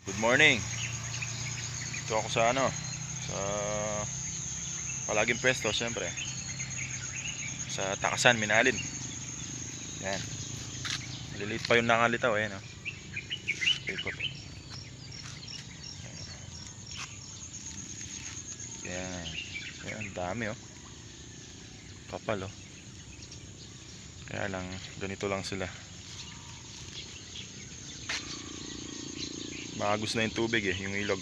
Good morning. Ito ako sa sa palaging pwesto, syempre. Sa Takasan, Minalin. Yan. Maliliit pa yung nakalitaw, ayan, oh. Ikot. Yan. Yan, dami, oh. Kapal, oh. Kaya lang, ganito lang sila. Maagos na yung tubig, yung ilog.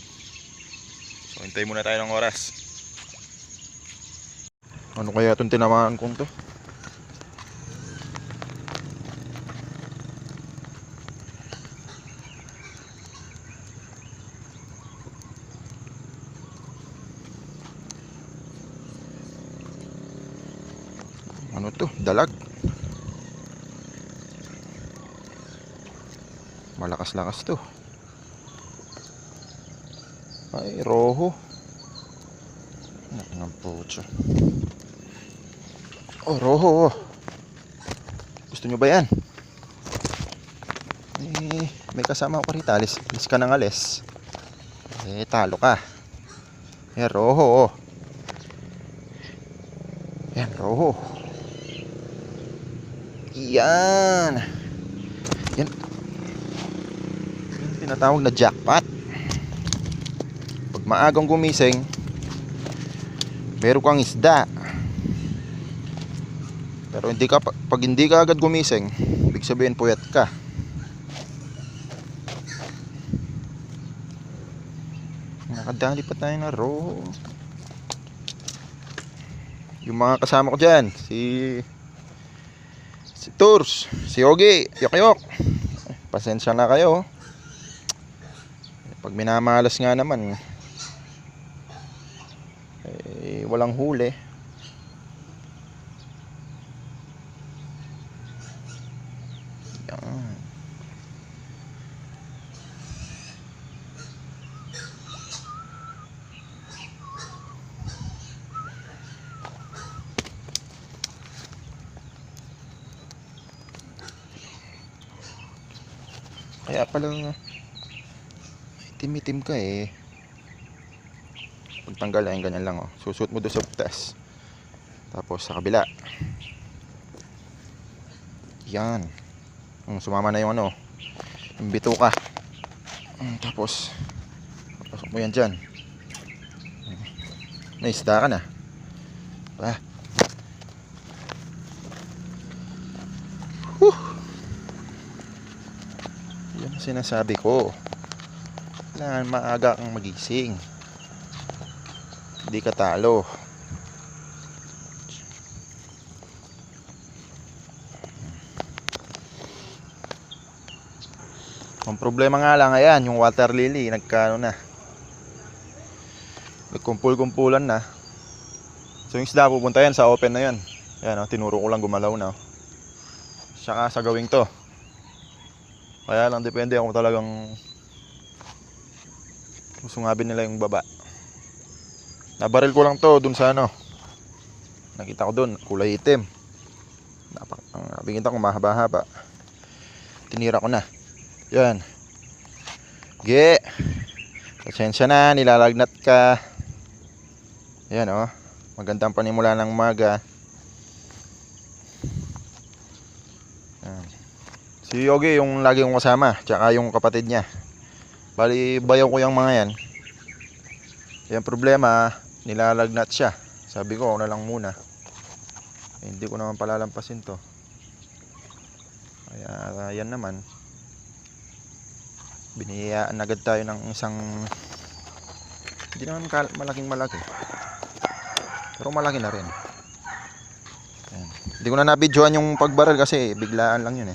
So, hintay muna tayo ng oras. Ano kaya itong tinamaan kong to? Ano to? Dalag. Malakas-lakas to. Ay, roho. Ang pucho. Oh, roho. Gusto nyo ba yan? May kasama ko rito. Alis ka ng alis. Talo ka. Yan, roho. Yan, roho. Yan. Yan. Yung tinatawag na jackpot. Pag maagang gumising, meron kang isda. Pero pag hindi ka agad gumising, ibig sabihin puyat ka. Nakadali pa tayo na roho. Yung mga kasama ko dyan, si Tours, si Ogie, Yok. Pasensya na kayo. Pag minamalas nga naman, walang huli. Yan. Kaya pala itim-itim ka pagtanggal ay ganyan lang, susuot mo doon sa butas, tapos sa kabila yan, sumama na yung yung bituka, tapos papasok mo yan dyan. May isda ka na ba? Yan ang sinasabi ko, kailangan maaga kang magising, hindi ka talo. Ang problema nga lang, ayan, yung water lily nagkumpul-kumpulan na. So yung isda pupunta yan sa open na yan. Ayan, tinuro ko lang gumalaw na. Saka sa gawing to. Kaya lang depende kung talagang sungabin nila yung baba. Nabaril ko lang to dun sa nakita ko dun, kulay itim. Nakita ko mahaba-haba. Tinira ko na. Yan. Pasensya na, nilalagnat ka. Ayan, magandang panimula ng umaga. Yan. Si Yogi yung lagi kong kasama, tsaka yung kapatid niya. Bali, bayaw ko yung mga yan. Yung problema, nilalagnat siya. Sabi ko, na lang muna. Hindi ko naman palalampasin to. Kaya yan naman. Biniyayaan agad tayo ng isang, hindi naman malaki, pero malaki na rin. Ayan. Hindi ko na nabidyoan yung pagbaril kasi biglaan lang yun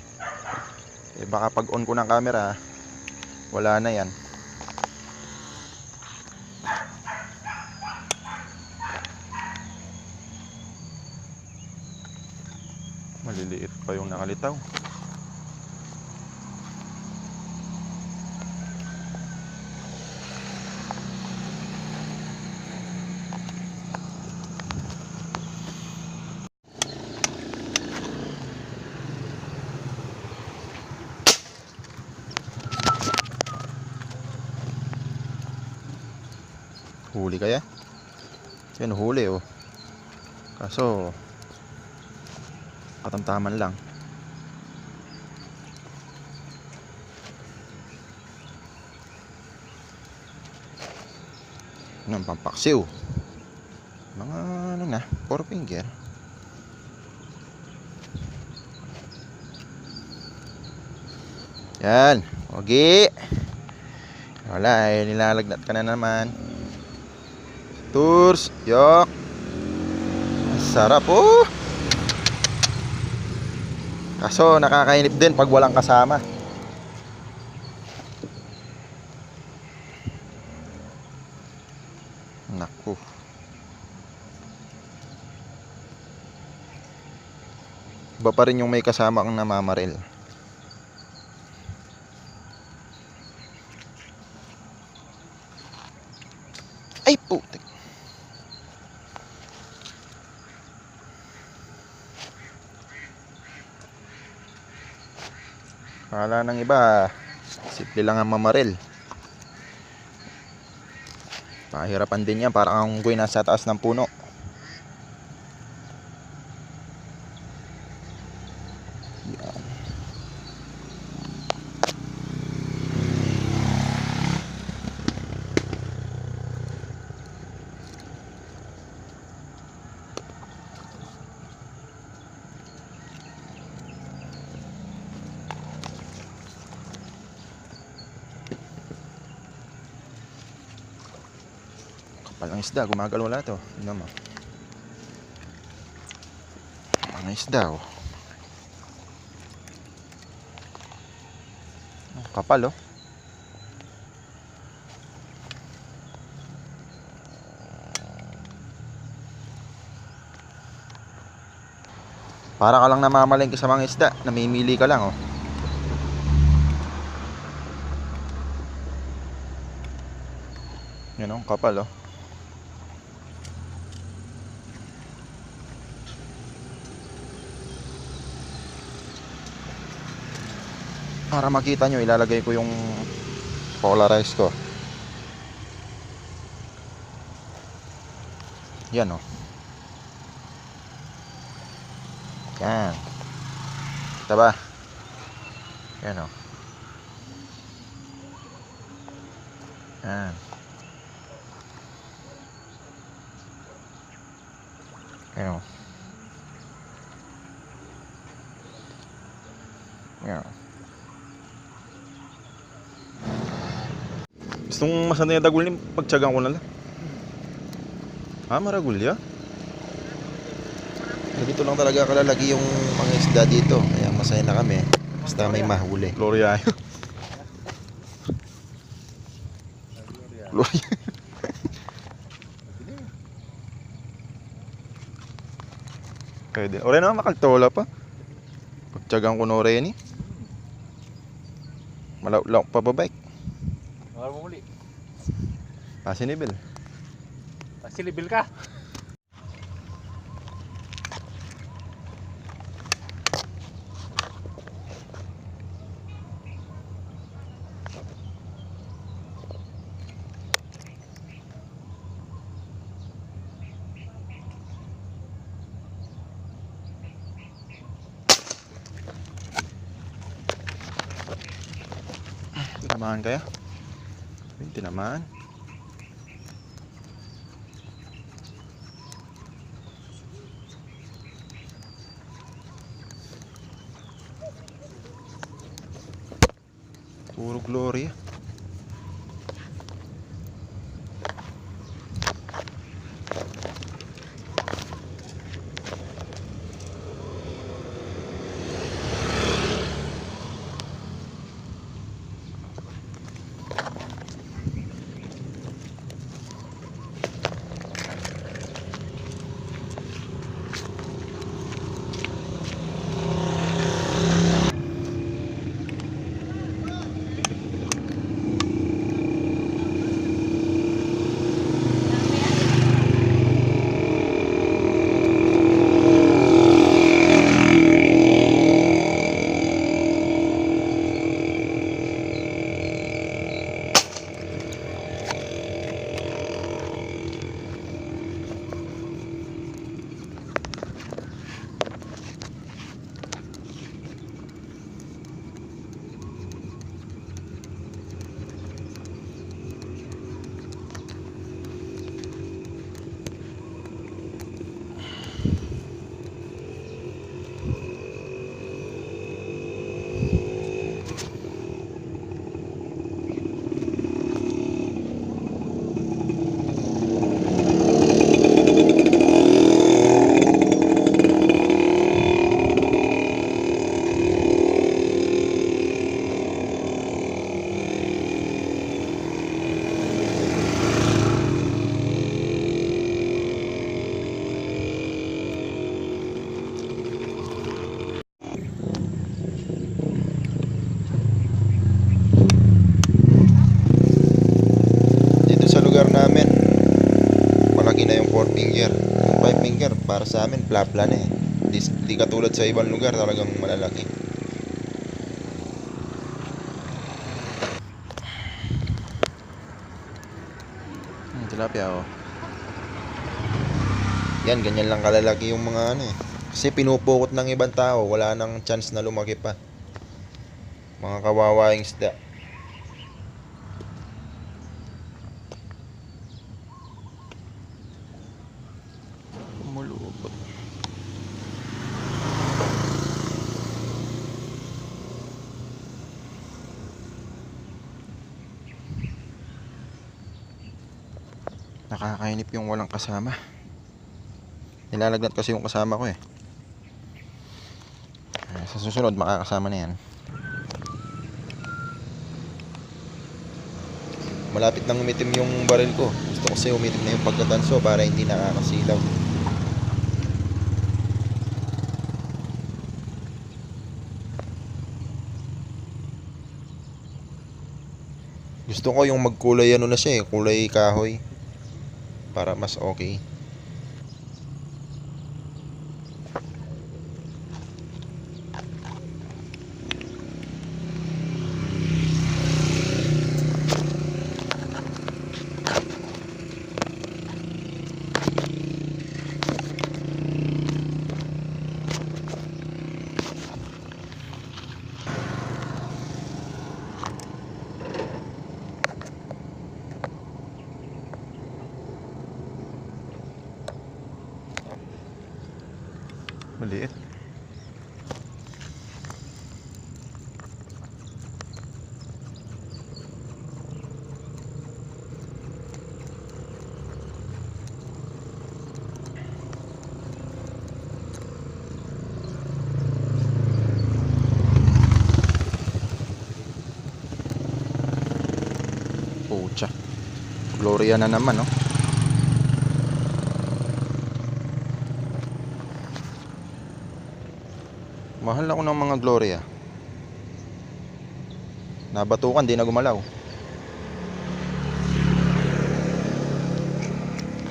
baka pag on ko ng camera wala na yan. Maliliit pa yung nakalitaw. Huli kaya? Yan, huli oh. Kaso katamtaman lang. Ng pampaksiw. Mga ano na, 4 finger. Yan, ogi. Wala eh, nilalagnat ka na naman. Tours, yok. Sarap oh. Kaso nakakainip din pag walang kasama. Naku. Iba pa rin yung may kasama kang namamaril. Ay putik. Kala ng iba, simple lang ang mamaril. Pahirapan din yan, parang ang unggoy nasa taas ng puno. Yan. Palang isda, gumagalaw wala to. Tignan mo. Palang isda oh. Kapal oh. Para ka lang namamalengke sa mga isda, namimili ka lang oh. Yan oh, kapal oh. Para makita nyo, ilalagay ko yung polarize ko. Yan oh. Yan. Kita ba? Yan oh. Yan. Yan oh. Yan. Gustong masanda yung dagul ni pagtsagaan ko na lang. Maragulya? Dito lang talaga kalalagi yung mga isda dito. Kaya masaya na kami. Basta may mahuli. Gloria. Gloria. Pwede. Ore naman makaltola pa. Pagtsagaan ko na ore ni. Malaw pa babike. Muli. Pasinibil. Pasinibil ka. Tinamaan kaya? Tinamaan. Puro Gloria. finger. Yung 5 finger para sa amin plapla na eh. Di katulad sa ibang lugar talagang malalaki. Tilapia oh. Yan, ganyan lang kalalaki yung mga ano eh. Kasi pinupukot ng ibang tao, wala nang chance na lumaki pa. Mga kawawaing isda. Mulupot. Nakakainip yung walang kasama. Nilalagnat kasi yung kasama ko eh. Sa susunod makakasama na yan. Malapit nang umitim yung baril ko. Gusto ko kasi umitim na yung pagkatanso para hindi nakakasilaw. Gusto ko yung magkulay ano na siya eh, kulay kahoy. Para mas okay. Maliit. Pucha. Gloria na naman, no? Mahal ako ng mga Gloria. Nabatukan, di na gumalaw.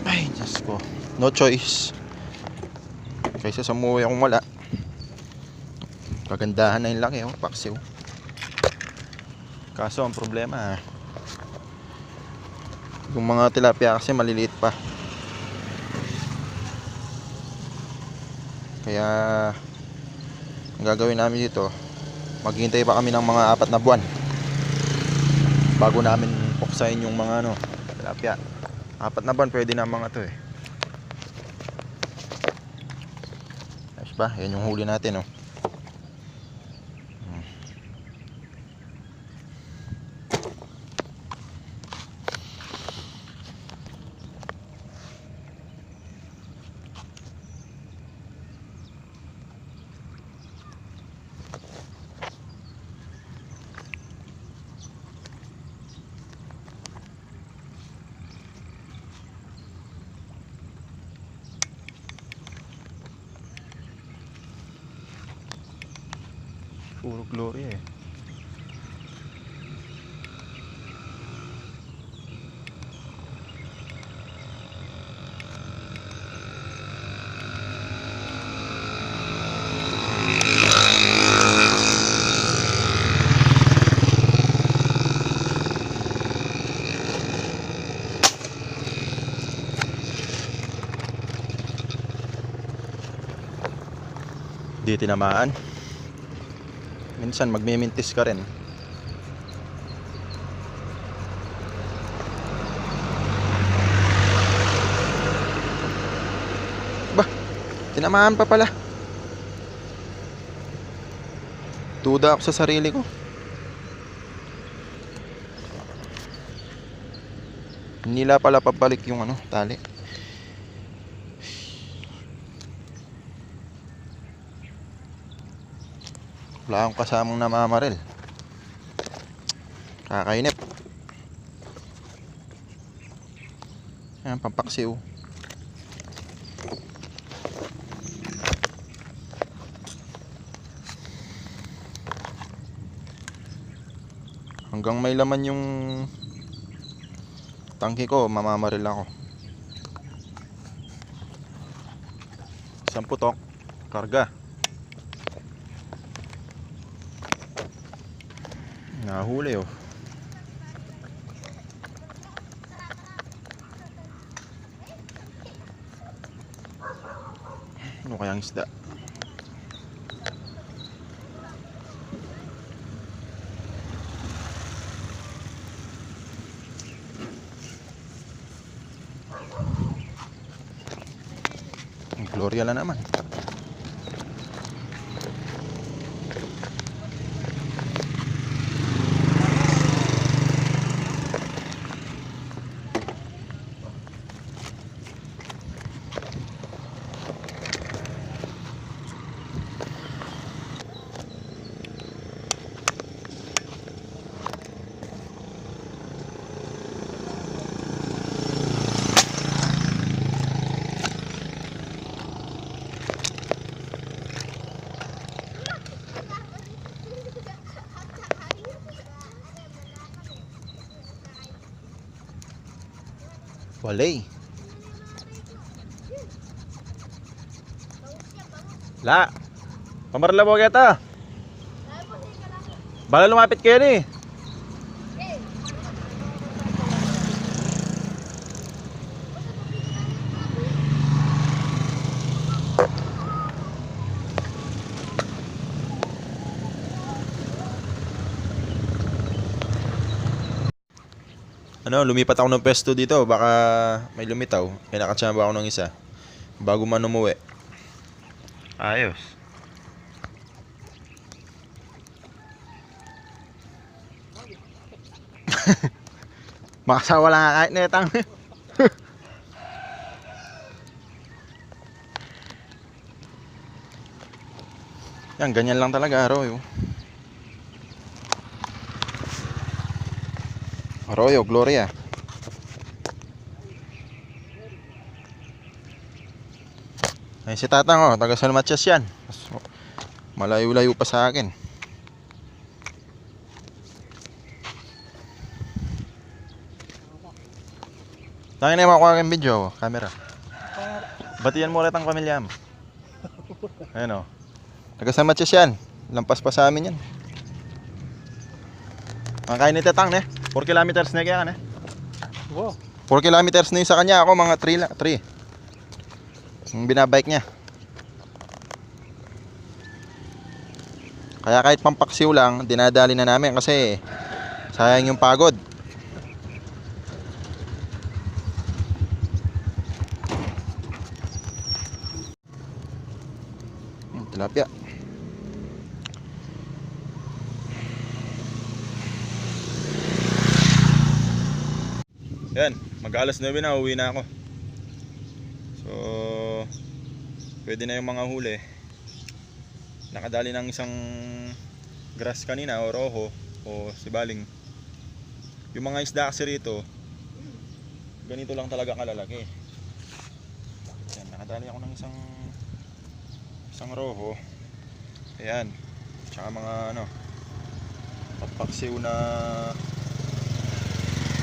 Ay, Diyos ko. No choice. Kaysa sa umuwi akong wala. Kagandahan na yung laki, oh. Paksiw. Kaso, ang problema, yung mga tilapia kasi maliliit pa. Kaya ang gagawin namin dito, maghihintay pa kami ng mga 4 na buwan bago namin puksain yung mga ano, tilapia. 4 na buwan pwede na mga to eh. Ayos ba? Yan yung huli natin, oh. Puro Gloria eh. Di tinamaan. Minsan magmimintis ka rin. Bah, tinamaan pa pala. Duda ako sa sarili ko. Nila pala pabalik yung ano, tali. Wala akong kasamang namamaril. Kakainip. Ayan, pampaksiw. Hanggang may laman yung tangke ko, mamamaril ako. Isang putok. Karga. Nahuli oh. Ano kayang isda? Gloria lang naman. Walay. La. Pamarla mo kita. Bala lumapit kayo ni. Ano, lumipat ako ng pesto dito, baka may lumitaw. Kaya nakatsamba ako ng isa bago man umuwi. Ayos. Makasawa lang nga kahit netang. Yan, ganyan lang talaga Arroyo. Arroyo, Gloria. Ay si Tatang oh, taga San Matias yan. Malayo-layo pa sa akin. Tangin na yung makuha kang video, camera. Batiyan mo ulit ang pamilya mo. Ayun oh. Taga San Matias yan. Lampas pa sa amin yan. Ang kain ni Tatang ne. 4 kilometers na kaya ka ne. Wow. 4 kilometers na yung sa kanya. Ako mga 3. Yung binabike niya. Kaya kahit pampaksiw lang, dinadali na namin kasi sayang yung pagod. Tilapia. Yan, mag-alas 9 na, uwi na ako. So, pwede na yung mga huli. Nakadali ng isang grass kanina o roho o sibaling. Yung mga isda kasi rito, ganito lang talaga kalalaki. Yan, nakadali ako ng isang roho. Ayan, tsaka mga ano, papaksiw na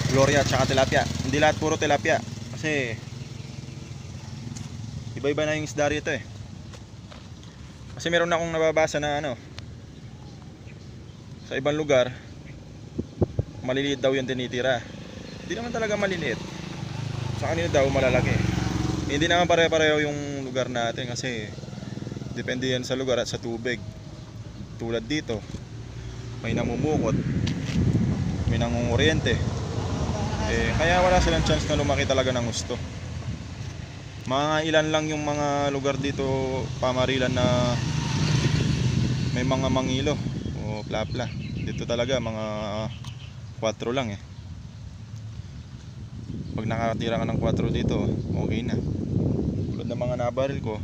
Gloria tsaka tilapia. Hindi lahat puro tilapia kasi iba-iba na yung isda rito eh. Kasi meron na akong nababasa na ano, sa ibang lugar maliliit daw yung tinitira. Hindi naman talaga maliliit. Sa kanila daw malalaki. Hindi naman pare-pareho yung lugar natin kasi depende yan sa lugar at sa tubig. Tulad dito, may namumukot, may nangunguryente. Kaya wala silang chance na lumaki talaga ng gusto. Mga ilan lang yung mga lugar dito pamarilan na may mga mangilo o plapla. Dito talaga mga 4 lang eh. Pag nakatira ka ng 4 dito, okay na. Tulad ng mga nabaril ko,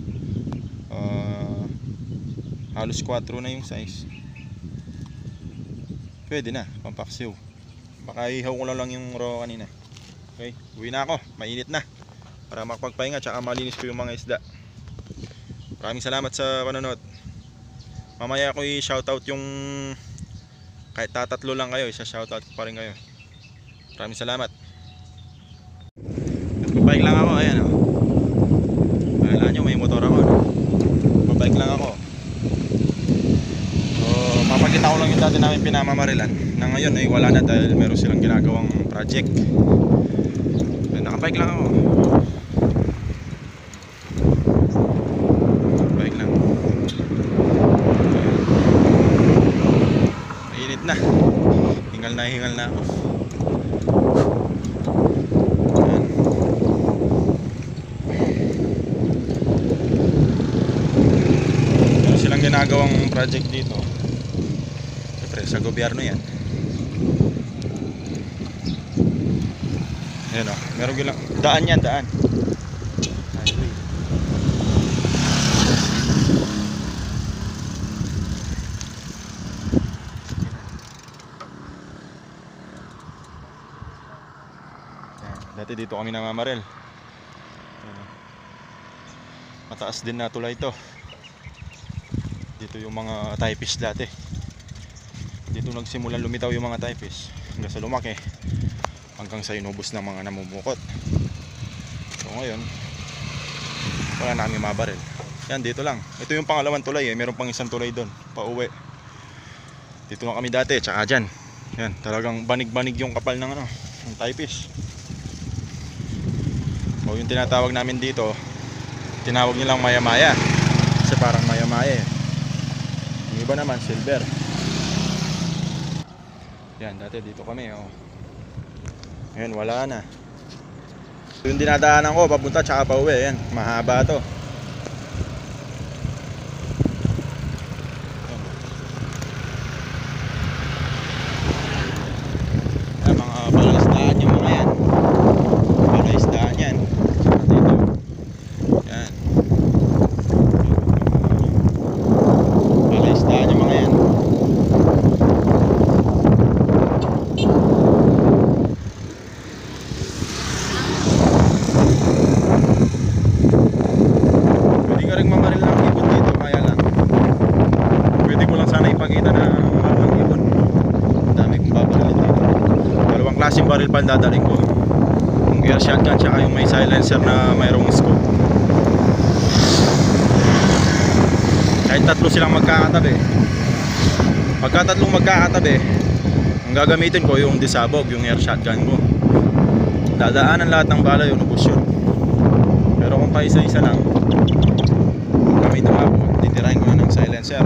halos 4 na yung size. Pwede na, pampaksiw. Baka ihaw ko lang yung raw kanina. Okay, uwi na ako, mainit na. Para makapagpahinga tsaka malinis ko yung mga isda. Maraming salamat sa panonood. Mamaya ko i-shoutout yung kahit tatatlo lang kayo, isa-shoutout ko pa rin kayo. Maraming salamat. Nagpapahig lang ako, ayan o. Akala nyo may motor ako no? namin pinamamarilan na ngayon ay wala na dahil meron silang ginagawang project. Nakabike lang ako. Bike lang. Mainit na. Hingal na ako. Ayan. Meron silang ginagawang project dito. Siyempre sa gobyerno yan. Ayan o, meron gilang daan yan, daan. Highway. Dati dito kami namamaril. Mataas din na tulay ito. Dito yung mga typist dati. Dito nagsimulan lumitaw yung mga typist. Hanggang sa lumaki. Hanggang sa inubos ng mga namumukot. So ngayon, wala na kami mabaril. Yan, dito lang. Ito yung pangalawang tulay eh. Meron pang isang tulay doon, pauwi. Dito na kami dati, tsaka dyan. Yan, talagang banig-banig yung kapal ng ano, ng typist. O yung tinatawag namin dito, tinawag nilang maya-maya. Kasi parang maya-maya eh. Yung iba naman, silver. Yan, dati dito kami oh. Ngayon wala na. Yung dinadaanan ko papunta tsaka pa uwi. Yan, mahaba to. Yan, mga palaisdaan yung mga yan. Palaisdaan yan. Dito. Yan. Palaisdaan yung mga yan. Klaseng baril pa dadaling ko. Yung air shotgun tsaka yung may silencer na mayroong scope. Kahit tatlo silang magkakatabi. Pagka tatlong magkakatabi, ang gagamitin ko yung disabog, yung air shotgun ko. Dadaanan lahat ng bala yun, ubos yun. Pero kung pa isa-isa lang, kung kami tumabo, titirahin ko na ng silencer.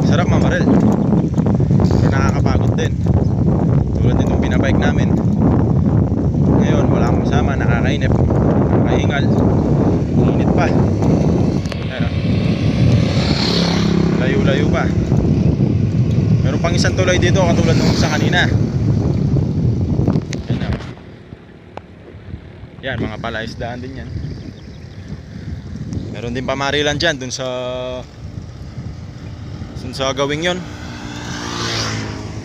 Sarap mamaril. Pero nakakapagod din. Tulad nitong binabike namin. Ngayon wala akong kasama, nakakainip, nakahingal, init pa. Ayan, layo-layo pa. Meron pang isang tulay dito katulad nung sa kanina. Ayan, yan, mga palaisdaan din yan. Meron din pamarilan dyan dun sa gawing yon.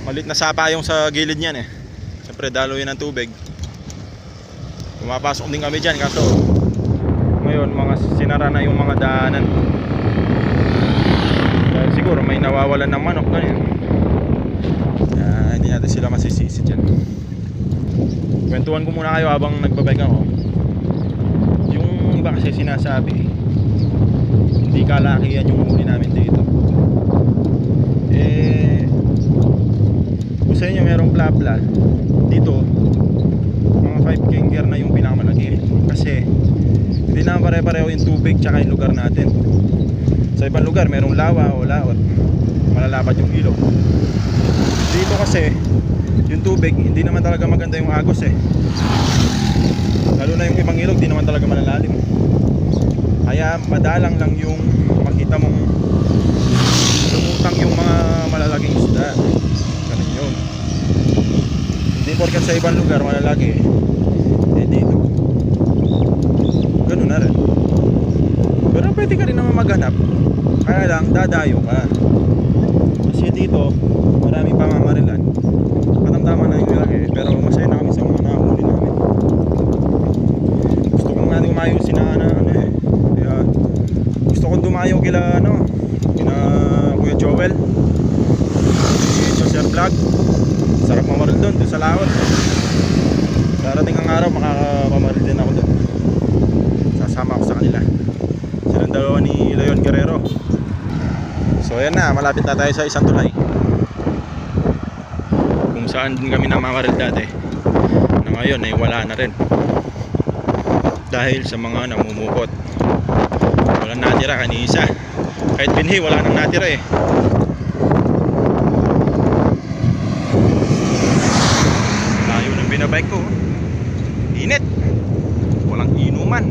Malit na sapa yung sa gilid niyan eh. Siyempre daloy ng tubig. Pumapasok din kami dyan kaso ngayon mga sinara na yung mga daanan. Dahil siguro may nawawalan ng manok ganyan. Hindi natin sila masisisi dyan. Kwentuhan ko muna kayo habang nagbabike ako. Yung iba kasi sinasabi hindi kalakihan yung huli namin dito. Kung sa inyo merong plapla dito, mga 5 kinger na yung pinakamalaki. Kasi hindi naman pare-pareho yung tubig tsaka yung lugar natin. Sa ibang lugar merong lawa o laot, malalapad yung ilog. Dito kasi yung tubig hindi naman talaga maganda yung agos eh. Lalo na yung ibang ilog di naman talaga malalalim. Kaya madalang lang yung makita mong lumutang yung mga malalaking isda. Ganun yun. Hindi porkat sa ibang lugar malalaki eh dito ganun na rin. Pero pwede ka rin naman maghanap, kaya lang dadayo ka. Kasi dito maraming pamamarilan, katamtaman na yung nilaki. Pero masaya na kami sa mga nahuli namin. Gusto kong natin umayusin na ano eh. Kaya gusto kong dumayo kila Kuya Joel, si Sir Vlog. Sarap mamaril doon sa laot. Darating ang araw, makakapamaril din ako doon. Sasama ako sa kanila. Silang dalawa ni Leon Guerrero. So ayan na, malapit na tayo sa isang tulay. Kung saan din kami namamaril dati, na ngayon ay wala na rin. Dahil sa mga namumukot. Walang natira kanisa. Kahit binhi, wala nang natira eh. Layo ng binabike ko. Init. Walang inuman.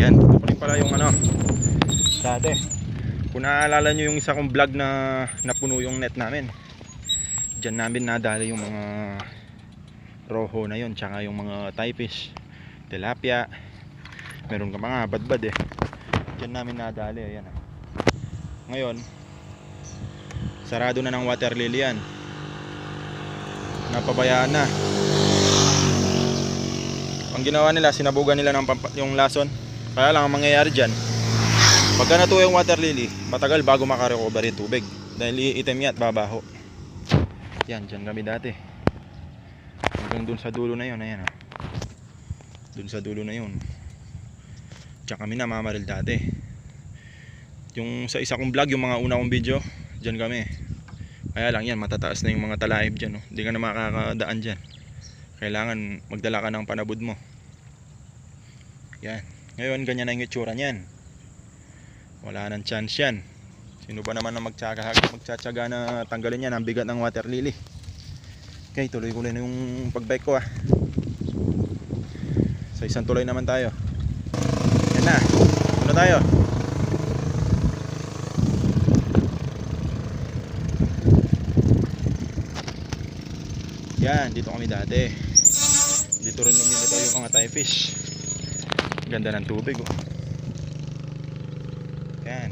Yan, ito pa rin pala yung ano dati. Kung naaalala nyo yung isa kong vlog na napuno yung net namin, dyan namin nadali yung mga roho na yun, tsaka yung mga Thai fish, tilapia, meron ka mga badbad eh. Dyan namin nadali, ayan. Ngayon sarado na ng water lily yan, napabayaan na. Ang ginawa nila, sinabugan nila ng yung lason. Kaya lang ang mangyayari dyan, pagka natuwa yung water lily, matagal bago makarecover yung tubig dahil iitim yan at babaho. Yan, dyan kami dati hanggang dun sa dulo na yun. Ayan, dun sa dulo na yun, dyan kami namamaril dati. Yung sa isa kong vlog, yung mga una kong video, dyan kami. Kaya lang yan, matataas na yung mga talaib dyan, no? Hindi ka na makakadaan dyan. Kailangan magdala ka ng panabud mo. Yan. Ngayon ganyan na yung itsura niyan. Wala nang chance yan. Sino ba naman na magtsatsaga na tanggalin yan ang bigat ng water lily. Okay, tuloy ko na yung pagbike ko Sa isang tuloy naman tayo. Yan na. Ano tayo? Yan, dito kami dati. Dito rin lumilitaw yung mga Thai fish. Ganda ng tubig Yan.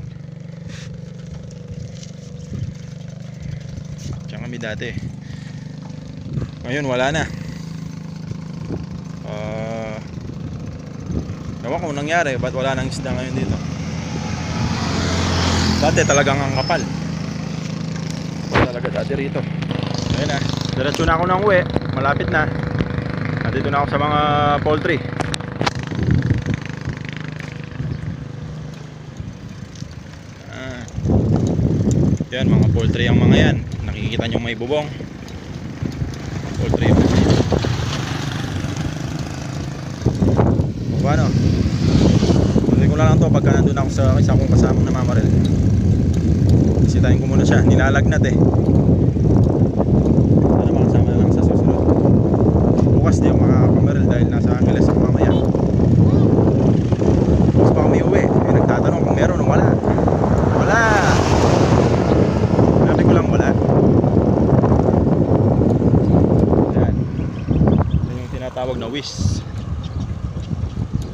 Diyan kami dati. Ngayon wala na. Ewan ko nangyari, ba't wala nang isda ngayon dito. Dati talagang ang kapal. Kapal talaga dati rito. Ayun na, diretso na ako ng uwi. Malapit na. Nandito na ako sa mga poultry. Yan, mga poultry ang mga yan. Nakikita nyo may bubong. Poultry yung paano? Tuloy ko lang to pagka nandun ako sa isa kong kasamang namamaril. Bisitahin ko muna siya. Nilalagnat eh. Ano, makasama na lang sa susunod. Bukas di ako makakapamaril dahil nasa Angeles ako mamaya. Bukas pa kami uwi. Nagtatanong kung meron o wala. Wala. Sabi ko lang wala. Yan. Yan yung tinatawag na wish.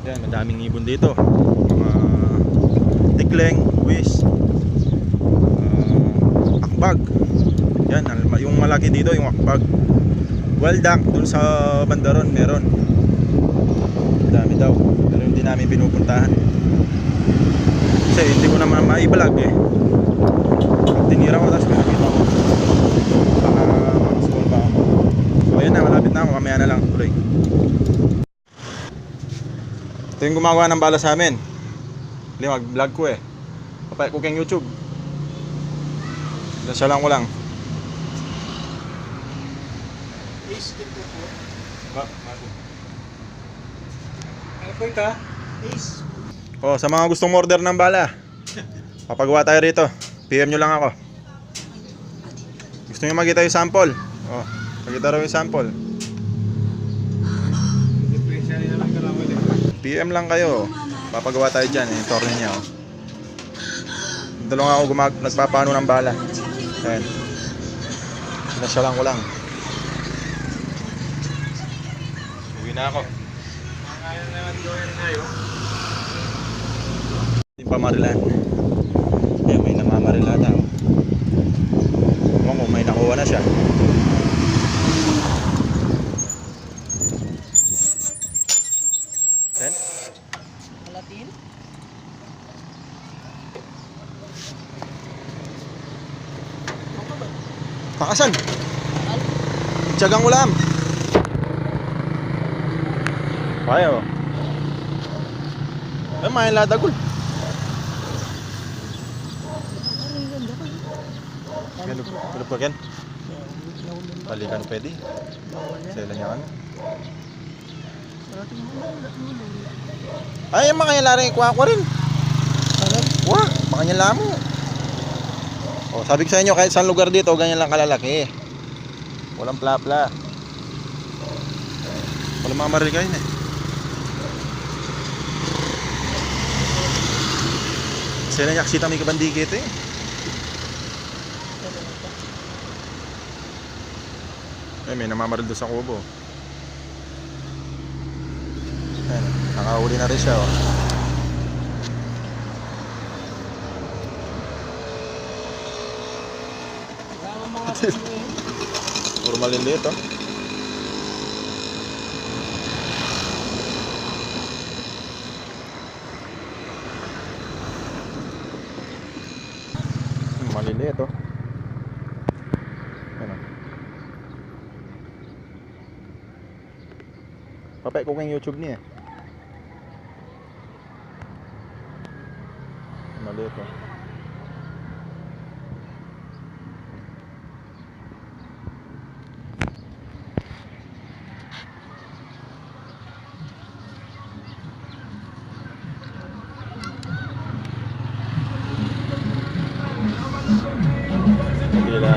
Yan, madaming ibon dito. Mga tikleng, wish, akbag. Yan, yung malaki dito yung akbag. Wild duck dun sa bandaron meron. Dami daw. Pero hindi namin pinupuntahan. Kasi hindi ko naman maibalag eh. Pag tinira ko tapos pinakita ko, baka makasukol pa ako. So ayun na, malapit na ako. Kamaya na lang tuloy. Ito yung gumagawa ng bala sa amin. Hindi, mag-vlog ko eh. Papayag ko kayong YouTube. Dasya lang ko lang. Ace din po po. Ano po ito? Ace. Oh, sa mga gustong order ng bala, papagawa tayo rito. PM nyo lang ako. Gusto nyo makita yung sample? Oh, makita raw yung sample. PM lang kayo. Papagawa tayo dyan. Yung torne niya. Oh. Dito lang ako nagpapano ng bala. Ayan. Sinasya lang ko lang. Uwi na ako. Kaya naman gawin tayo. Yung pamarilan. Kaya may namamarila daw. Kung may nakuha na siya. Then? Latin? Pakasan! Al? Tiyagang ulam. Payo. Ay, may ladagol. Ano pa ken? Balikan pwede. Sila niya ano. Ay, mga laring ikuha ko rin. Wah, mga lamo. Oh, sabi ko sa inyo, kahit saan lugar dito, ganyan lang kalalaki. Walang plapla. Walang mga marikain eh. Sila niya kasita may kabandikit eh. Ay, may namamaril doon sa kubo. Ayan, nakahuli na rin siya oh. Puro maliliit oh. Maliliit oh. Ano? Papay ko kayong YouTube niya. Maliit oh. Kabila.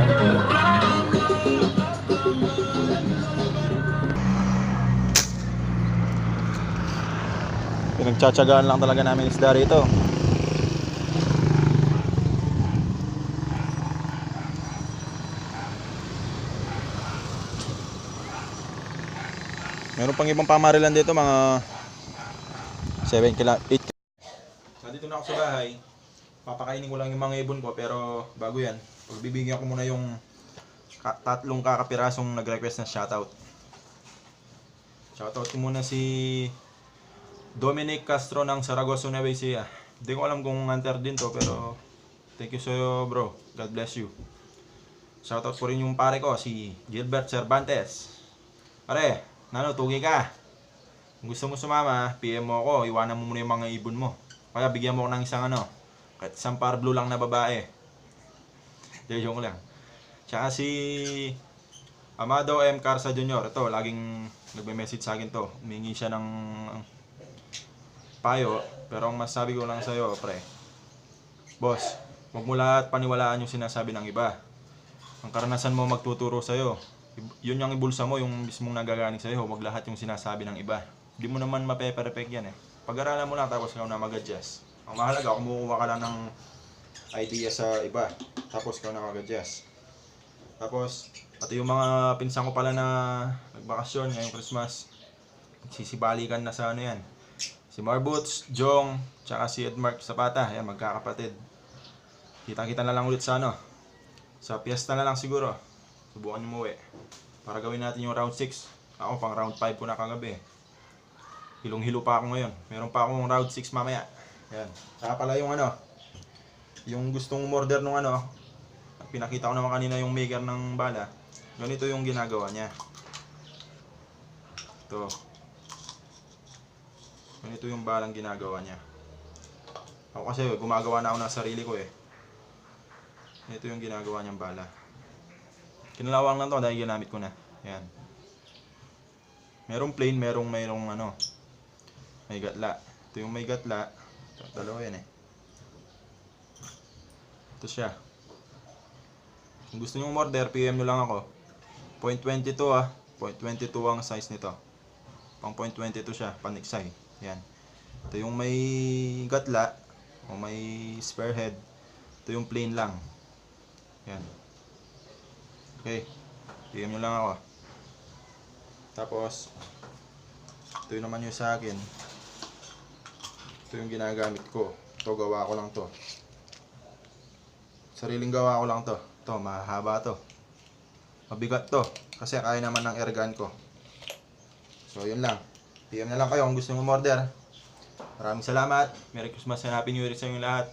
Pinagtsatsagaan lang talaga namin isda rito. Meron pang ibang pamarilan dito, mga 7 kila 8. Nandito na ako sa bahay. Papakainin ko lang yung mga ibon ko, pero bago yan, pagbibigyan ko muna yung tatlong kakapirasong nag-request ng shoutout. Shoutout ko muna si Dominic Castro ng Saragossa, Nueva Ecija. Hindi ko alam kung hunter din to, pero thank you sa'yo bro. God bless you. Shoutout ko rin yung pare ko, si Gilbert Cervantes. Pare, nano, tugi ka. Kung gusto mo sumama, PM mo ako, iwanan mo muna yung mga ibon mo. Kaya bigyan mo ako ng isang ano, kahit isang parblo lang na babae. Joke lang. Tsaka si Amado M. Carsa Jr. Ito, laging nagme-message sa akin to. Humingi siya ng payo. Pero ang masasabi ko lang sa'yo, pre, boss, huwag mo lahat paniwalaan yung sinasabi ng iba. Ang karanasan mo magtuturo sa'yo. Yun yung ibulsa mo, yung mismong nagagaling sa'yo. Huwag lahat yung sinasabi ng iba. Hindi mo naman mape-perfect yan eh. Pag-aralan mo lang tapos ikaw na mag-adjust. Ang mahalaga, kumukuha ka lang ng idea sa iba. Tapos ikaw na mag-adjust. Tapos, pati yung mga pinsan ko pala na nagbakasyon ngayong Christmas, sisibalikan na sa ano yan. Si Marbuts, Jong, tsaka si Edmark Zapata. Ayan, magkakapatid. Kita-kita na lang ulit sa ano. Sa piyesta na lang siguro. Subukan nyo umuwi. Para gawin natin yung round 6. Ako pang round 5 ko na kagabi. Hilong-hilo pa ako ngayon. Meron pa akong round 6 mamaya. Ayan. Saka pala yung ano, yung gustong umorder nung ano, pinakita ko naman kanina yung maker ng bala. Ganito yung ginagawa niya. Ito. Ganito yung balang ginagawa niya. Ako kasi gumagawa na ako ng sarili ko eh. Ito yung ginagawa niyang bala. Kinalawang lang to dahil ginamit ko na. Ayan. Merong plain, merong ano, may gatla. Ito yung may gatla. Dalawa yan eh. Ito siya. Kung gusto nyo umorder, PM nyo lang ako. 0.22 ah. 0.22 ang size nito. Pang 0.22 siya, paniksay. Yan. Ito yung may gatla o may spare head. Ito yung plain lang. Yan. Okay. PM nyo lang ako. Tapos, ito yung naman yung sa akin. Ito yung ginagamit ko. Ito, gawa ko lang to. Sariling gawa ko lang to. Ito, mahaba to. Mabigat to. Kasi kaya naman ng airgun ko. So, yun lang. PM na lang kayo kung gusto nyo umorder. Maraming salamat. Merry Christmas and Happy New Year sa inyo lahat.